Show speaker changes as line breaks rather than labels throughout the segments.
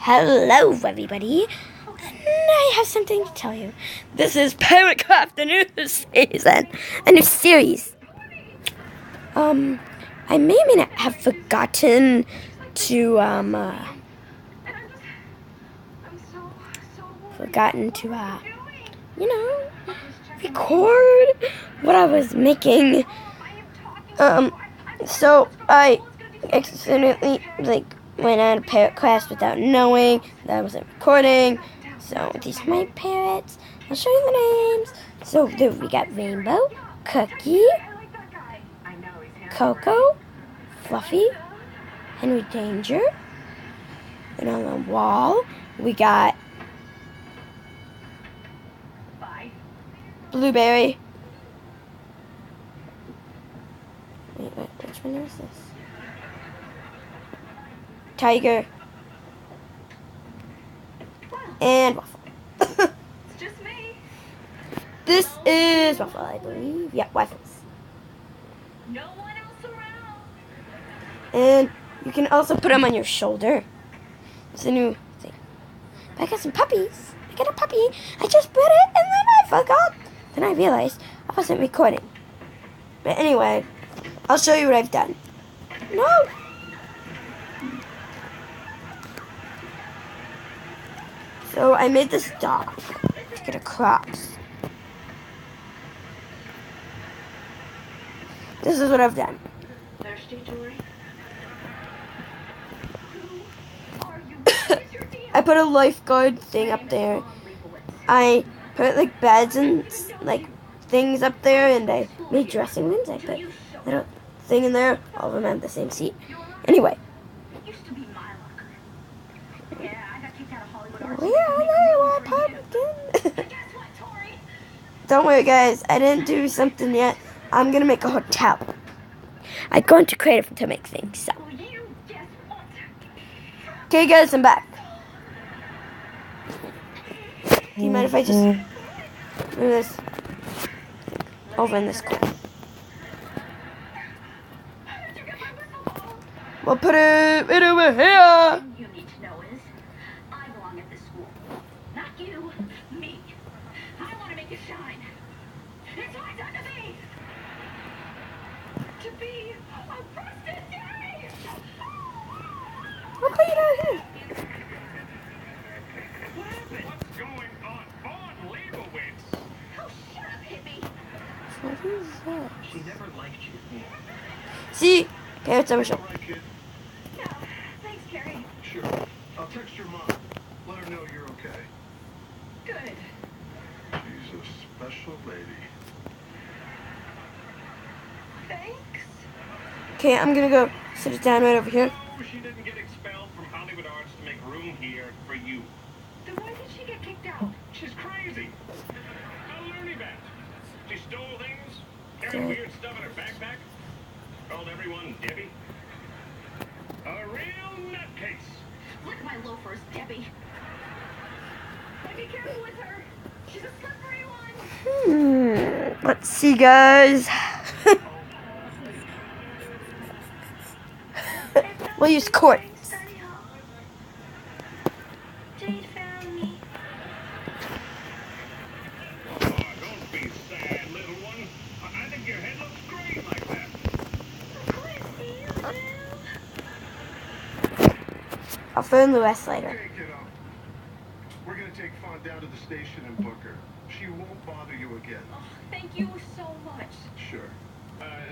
Hello, everybody. And I have something to tell you. This is Parrot, the new season, a new series. I may or may not have forgotten to, record what I was making. So I accidentally, went out of parrot class without knowing that I wasn't recording. So these are my parrots. I'll show you the names. So there we got Rainbow, Cookie, Coco, Fluffy, Henry Danger. And on the wall, we got Blueberry. Wait, which one is this? Tiger. And Waffle.
It's just me.
This is Waffle, I believe. Yeah, Waffles.
No one else around.
And you can also put them on your shoulder. It's a new thing. But I got some puppies. I got a puppy. I just put it and then I forgot. Then I realized I wasn't recording. But anyway, I'll show you what I've done. No! So I made this dog to get across. This is what I've done.
Thirsty, Jory?
I put a lifeguard thing up there. I put beds and things up there, and I made dressing rooms. I put a little thing in there. All of them have the same seat. Anyway.
Used to be my locker. Yeah, I got kicked out of Hollywood Arts.
Pumpkin.
Guess what, Tori?
Don't worry, guys. I didn't do something yet. I'm gonna make a hotel. I'm going to creative to make things. So.
Well, you guess what?
Okay, guys, I'm back. Do you mind if I just move this over in this corner? We'll put it right over here.
You need to know is, I belong at this school. Not you, me. I want to make it shine. It's my time to be a busted day.
What are you doing here?
What's going on? Vaughn Leibowitz!
Oh, shut up, hippie.
What is that?
She never liked you.
See? Parrots on my shoulder.
All right, kid.
No, thanks, Carrie.
Sure. I'll text your mom. Let her know you're okay.
Good.
She's a special lady.
Thanks.
Okay, I'm gonna go sit it down right over here.
No, she didn't get expelled from Hollywood Arts to make room here for you.
Then why did she get kicked out?
She's crazy. A loony bat. She stole things, carried weird stuff in her backpack, called everyone Debbie. A real nutcase.
Look at my loafers, Debbie. But be careful with her. She's a slippery one.
Let's see, guys. We'll use quartz.
Jade found me.
Oh, don't be sad, little one. I think your head looks great like that.
I'll phone the West later.
Okay, kiddo. We're gonna take Fawn down to the station and book her. She won't bother you again.
Oh, thank you so much.
Sure.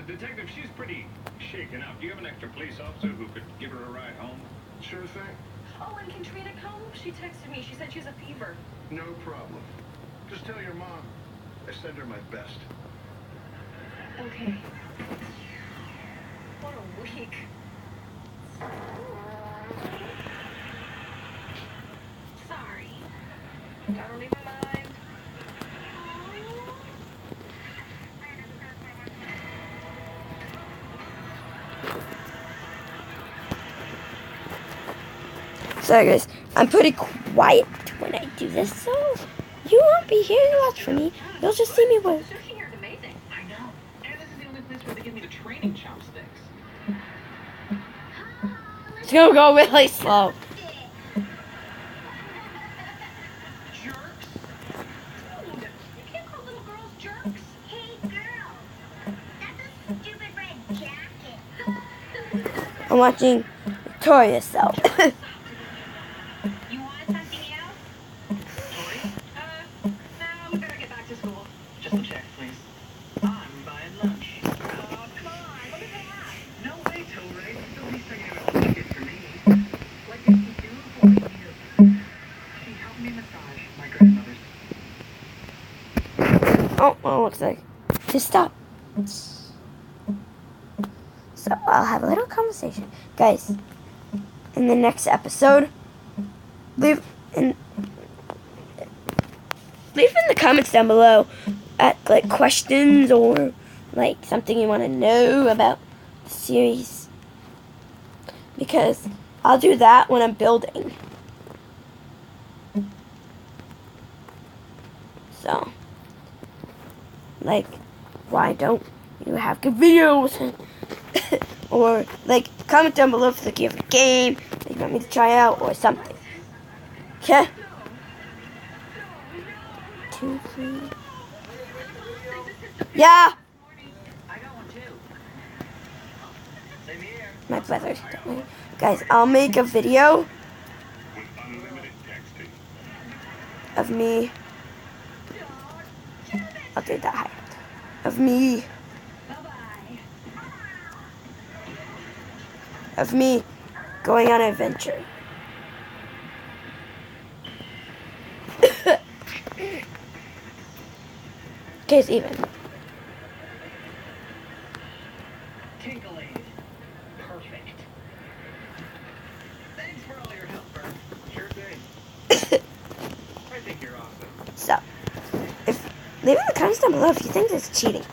Detective, she's pretty shaken up. Do you have an extra police officer who could give her a ride home? Sure thing.
Oh, and can Trina come? She texted me. She said she has a fever.
No problem. Just tell your mom I send her my best.
Okay. What a week. Sorry. Don't even mind.
Sorry, guys. I'm pretty quiet when I do this, so you won't be hearing lots from me. You'll just see me work.
Sushi here is amazing.
I know. And this is the only place where they give me the training chopsticks.
It's gonna go really slow. I'm watching Victoria sell.
You want something else?
Tori? No, we better get back to school. Just a check, please. I'm buying lunch.
Oh, come on. Let me pay half.
No way, Tori. The least I can ever get for me. What did he do for you? She helped me massage my grandmother's.
Oh, well, looks like to stop. So I'll have a little conversation, guys. In the next episode, leave in the comments down below at like questions or like something you want to know about the series, because I'll do that when I'm building. So, like, why don't you have good videos? Or, like, comment down below if like, you have a game that you want me to try out or something. Okay? 2, 3. Yeah!
I got one too. Same here.
My brother. Guys, I'll make a video
With unlimited texting.
of me. I'll do that high. Of me.
Bye-bye.
Of me going on an adventure. Okay, even.
Tinkling. Perfect. Thanks for all your help, Bert. Sure thing. I think you're awesome.
So, leave in the comments down below if you think this is cheating.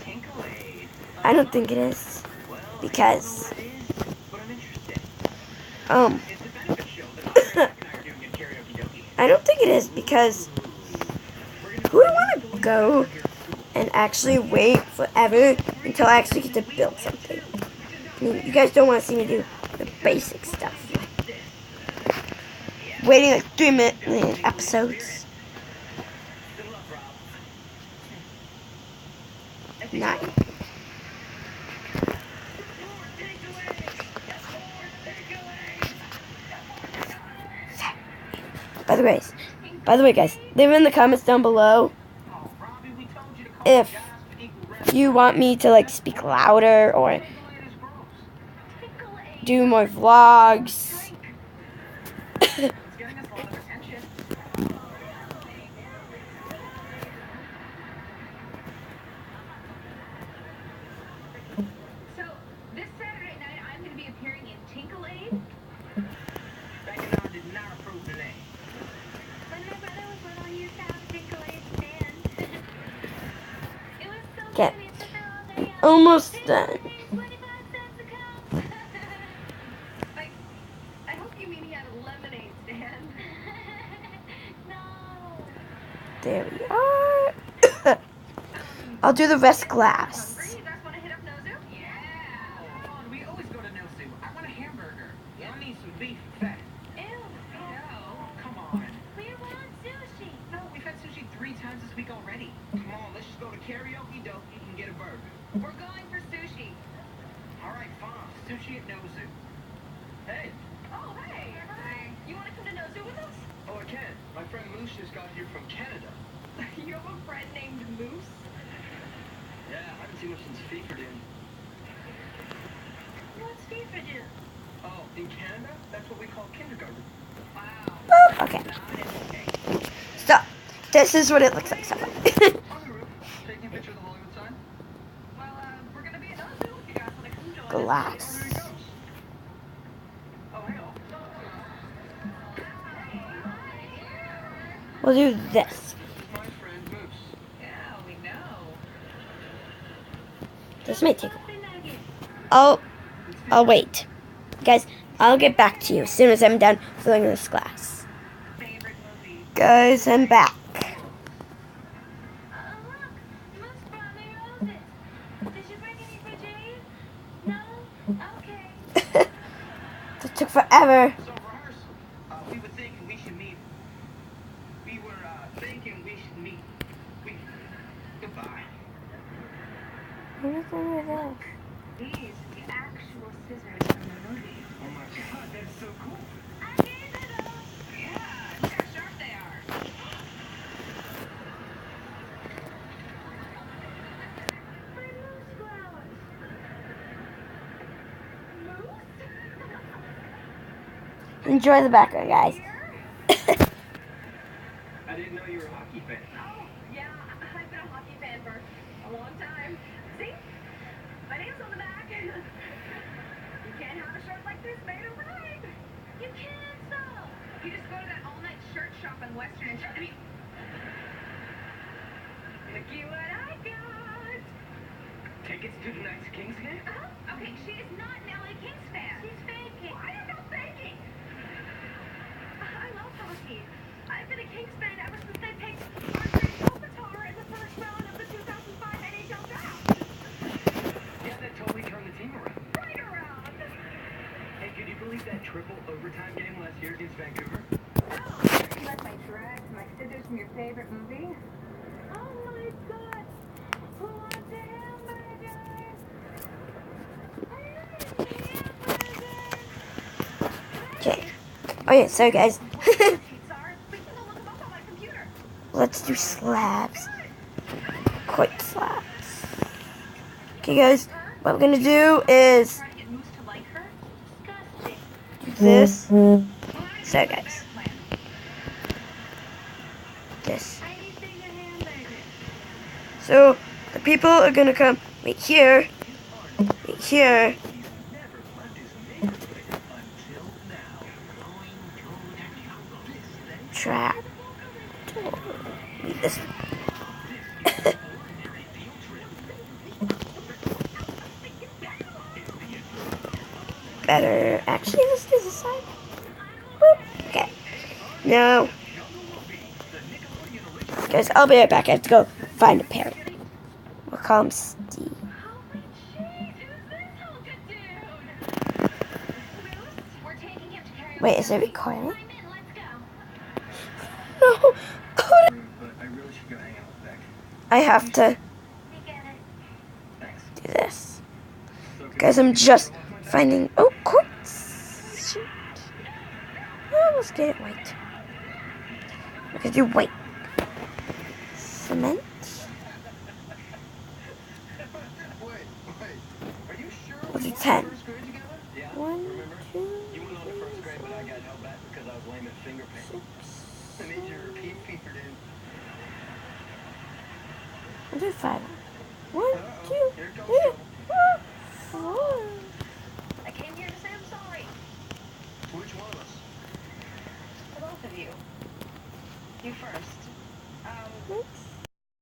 Tinkle-aid.
I don't think it is,
Well,
because
I don't know what it is, but I'm interested. It's a benefit show that Jack and I are doing at Karaoke.
I don't think it is, because who would want to go and actually wait forever until I actually get to build something? I mean, you guys don't want to see me do the basic stuff. Waiting like 3 million episodes.
Good luck, Rob.
9. By the way, guys, leave in the comments down below if you want me to like speak louder or do more vlogs.
It's getting us a lot of attention.
So, this Saturday night, I'm going to be appearing in Tinkle-Aid.
Beckett did not approve the name.
When my brother was little, he used to have a Tinkle-Aid stand. It was so
Okay.
funny. It took her all day out.
Almost done.
25 cents a cup. Like, I hope you mean he had a lemonade stand. No.
There we are. I'll do the rest glass.
You guys want to hit up Nozu? Yeah.
Come on, we always go to Nosu. I want a hamburger. I need some beef fat.
Ew. No.
Come on.
We want sushi.
No, we've had sushi 3 times this week already. Come on, let's just go to Karaoke Dokie and get a burger.
We're going for sushi.
All right, fine. Sushi at Nozu. Hey.
Oh, hey. Hi. You want to come to Nozu with us?
Oh, I can. My friend Moose just got here from Canada.
You have a friend named Moose?
Yeah, I haven't seen much since FIFA did.
What's FIFA do?
Oh, in Canada, that's what we call kindergarten.
Wow.
Boop. Okay.
Okay.
So, this is what it looks like so far.
On the roof, taking a picture of the Hollywood sign.
Well, we're going to be at Nozu if you guys want to come join us.
Glass.
There he goes. Oh, hang on.
We'll do this.
This is my friend Moose.
Yeah, we know.
This may take a while. I'll wait. Guys, I'll get back to you as soon as I'm done filling this glass.
Favorite movie?
Guys, I'm back.
Oh, look. Moose brought me roses. Did you bring any for Jade? No? Okay.
That took forever.
So, rehearsal. We were thinking we should meet. We were thinking we should meet. Goodbye.
These are the actual scissors
Enjoy the background, guys.
I didn't know you were a hockey fan.
Oh, yeah, I've been a hockey fan for a long time. See? My name's on the back. You can't have a shirt like this made overnight. You can, though. You just go to that all-night shirt shop in Western and... I mean... Look what I got.
Tickets to tonight's Kings game?
Okay, she is not an LA Kings fan. She's faking. Why are you not faking? I love hockey. I've been a Kings fan ever since they picked Andre Kopitar in the first round of the 2005 NHL draft.
Yeah, that totally turned the team around.
Right around.
Hey, could you believe that triple overtime game last year against Vancouver?
Oh, like my dress, my scissors from your favorite movie. Oh my God. Who wants a hamburger?
Okay. Oh yeah, so guys,
We can go look them up on my computer.
let's do slabs. Quick slabs. Okay, guys, what we're gonna do is
Trying to get Moose to like her? Disgusting.
do this.
Well,
So,
I got a
guys,
better plan.
this.
Anything a hamburger.
So the people are gonna come right here, right here. Trap. This. Better. Actually, let's do this side. Boop. Okay. Now, guys, I'll be right back. I have to go find a parrot. We'll call him Steve.
Holy jeez, who's this hunka dude? Moose, we're taking him to karaoke.
Wait, is it recording?
Climb in, let's go.
No.
But I really should go hang out with Beck.
I have to
We get it.
Thanks.
do this.
So good.
Guys, I'm just finding. Oh, quartz. Shoot. Oh, let's get it white. We're gonna do white. Cement.
Are you sure
Let's do
we
10.
first grade together? Yeah.
1,
Remember?
2,
You went on to first grade, but I got held back because I was lame at finger painting. I made you repeat finger, dude.
I'll do 5. 1, 2,
Here comes
3,
trouble.
4.
I came here to say I'm sorry.
Which one of us?
To both of you. You first.
Oops.